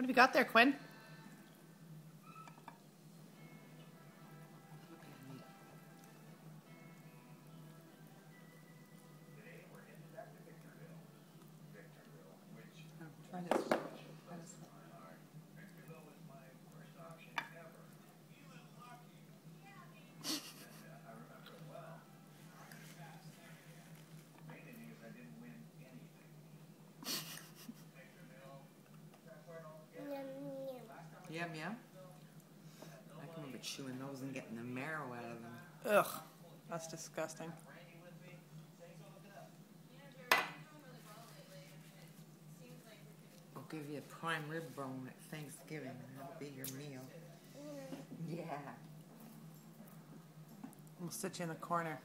What have you got there, Quinn? Yum, yum. I can remember chewing those and getting the marrow out of them. Ugh, that's disgusting. I'll give you a prime rib bone at Thanksgiving. That'll be your meal. Yeah. We'll sit you in the corner.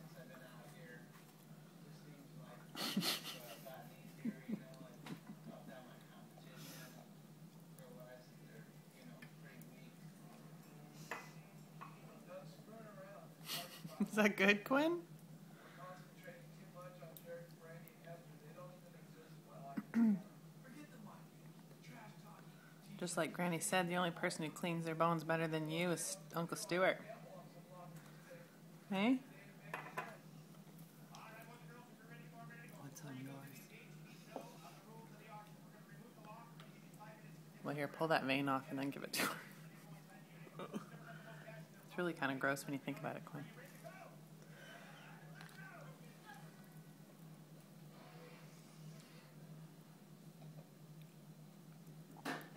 Is that good, Quinn? Just like Granny said, the only person who cleans their bones better than you is Uncle Stuart. Hey? What's on yours? Well, here, pull that vein off and then give it to her. It's really kind of gross when you think about it, Quinn.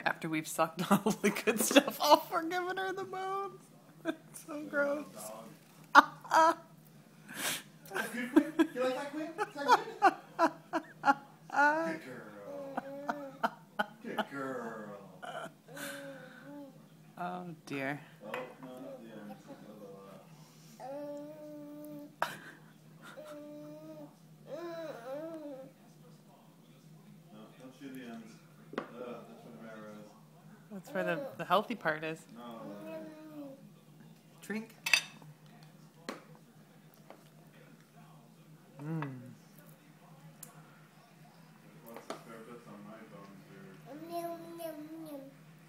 After we've sucked all the good stuff off, we're giving her the bones. It's so gross. Good, Quinn? You like that, Quinn? Is that good? Good girl. Good girl. Oh, dear. Oh, no, not the end. No, don't chew the ends. That's where the marrow is. That's where the healthy part is. No. Drink. What's the spare bits on my bones here?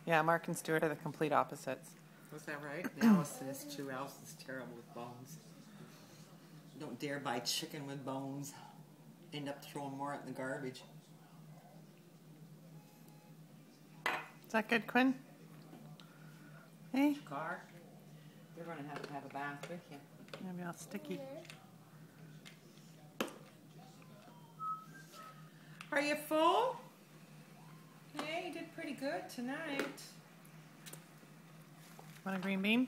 Yeah, Mark and Stuart are the complete opposites. Was that right? Allison is too. Allison's terrible with bones. Don't dare buy chicken with bones. End up throwing more out in the garbage. Is that good, Quinn? Hey? Car. You're going to have a bath with you. Maybe all sticky. Are you full? Yeah, you did pretty good tonight. Want a green bean?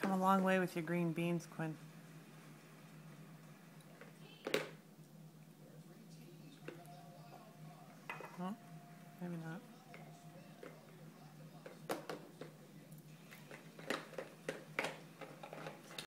Come a long way with your green beans, Quinn. Well, maybe not.